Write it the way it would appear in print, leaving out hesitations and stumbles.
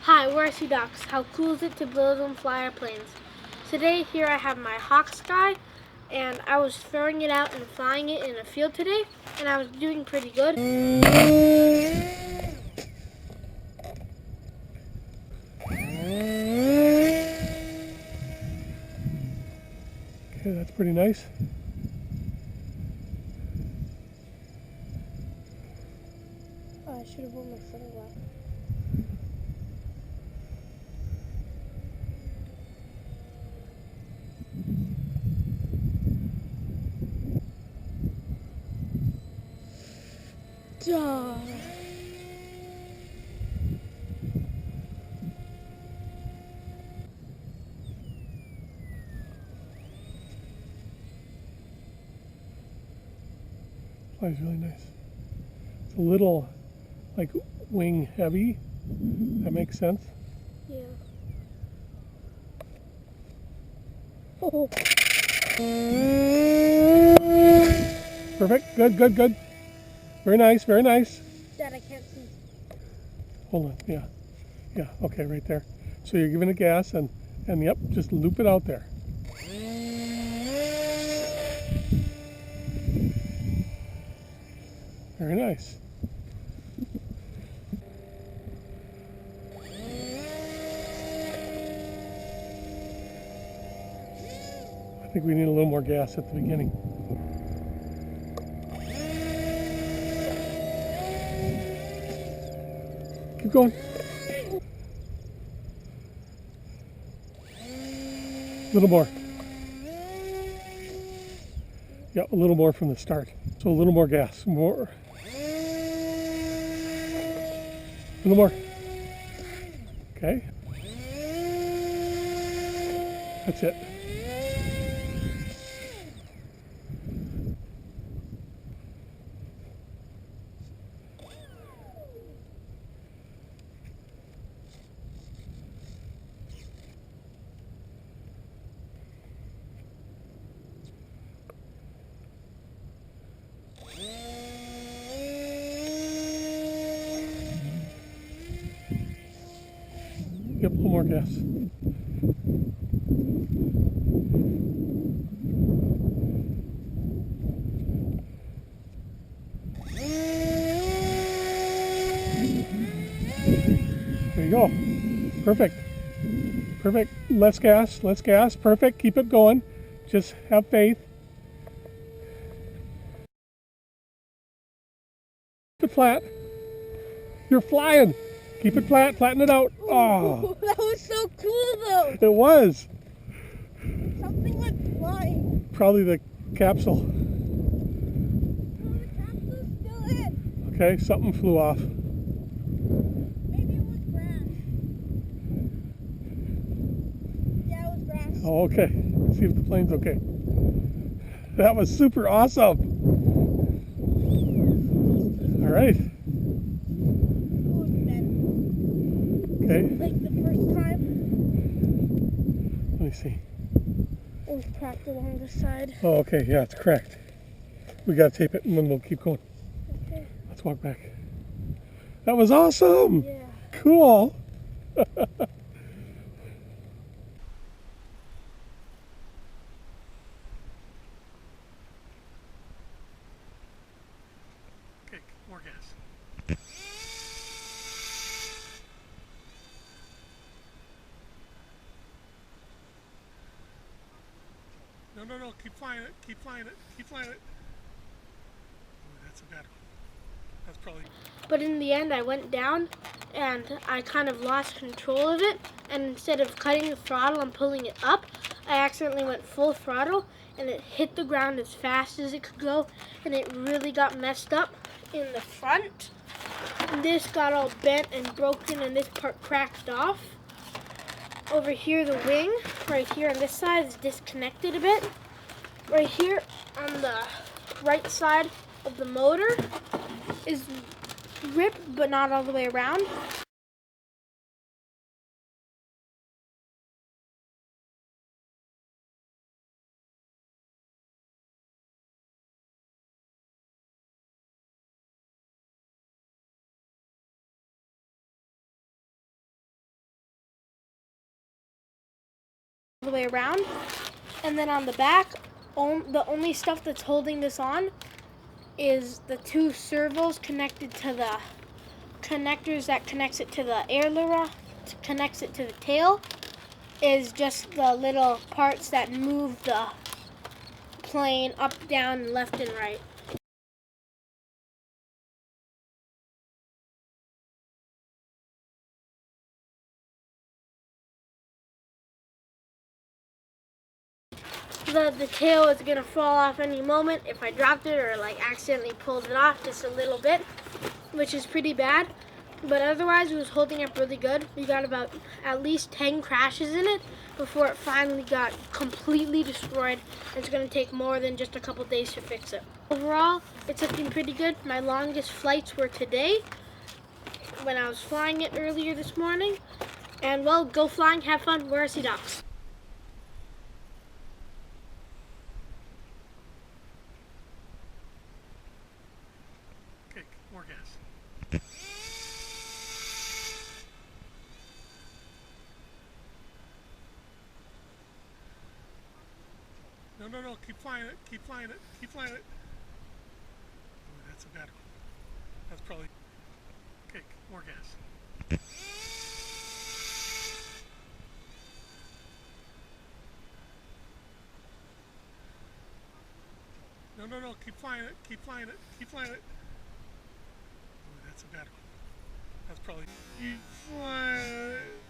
Hi, we're RCDOX. How cool is it to build and fly airplanes? Today, here I have my HawkSky, and I was throwing it out and flying it in a field today, and I was doing pretty good. Okay, that's pretty nice. Oh, I should have worn my sunglasses. Duh. Flies really nice. It's a little like wing heavy. That makes sense. Yeah. Oh. Perfect. Good, good, good. Very nice, very nice. Dad, I can't see. Hold on. Yeah. Yeah. Okay, right there. So you're giving it gas and yep, just loop it out there. Very nice. I think we need a little more gas at the beginning. Keep going. A little more. Yeah, a little more from the start. So a little more gas. More. A little more. Okay. That's it. Yep, a little more gas. There you go. Perfect. Perfect. Less gas, less gas. Perfect. Keep it going. Just have faith. Keep it flat. You're flying. Keep it flat. Flatten it out. Oh, That was so cool, though. it was. Something went flying. Probably the capsule. Oh, the capsule's still in. Okay, something flew off. Maybe it was grass. Yeah, it was grass. Oh, okay. See if the plane's okay. That was super awesome. All right. Okay. Like the first time, Let me see. it was cracked along the side. Oh, okay. Yeah, it's cracked. We got to tape it and then we'll keep going. Okay. Let's walk back. That was awesome. Yeah. Cool. Okay, more gas. No, no, no. Keep flying it. Keep flying it. Keep flying it. Oh, that's a bad one. That's probably. But in the end, I went down and I kind of lost control of it. And instead of cutting the throttle and pulling it up, I accidentally went full throttle and it hit the ground as fast as it could go. And it really got messed up in the front. This got all bent and broken and this part cracked off. Over here, the wing, right here on this side, is disconnected a bit. Right here on the right side of the motor is ripped, but not all the way around. the way around. And then on the back, the only stuff that's holding this on is the two servos connected to the connectors that connects it to the aileron, connects it to the tail, is just the little parts that move the plane up, down, left, and right. The tail is gonna fall off any moment if I dropped it or like accidentally pulled it off just a little bit, which is pretty bad. But otherwise, it was holding up really good. We got about at least 10 crashes in it before it finally got completely destroyed. It's gonna take more than just a couple days to fix it. Overall, it's looking pretty good. My longest flights were today when I was flying it earlier this morning. And well, go flying, have fun, we're RCDOX. Okay, more gas. No, keep flying it, keep flying it, keep flying it. Oh, that's a bad one. That's probably, okay, more gas. No, keep flying it, keep flying it, keep flying it. Oh, that's a bad one. That's probably, keep flying it.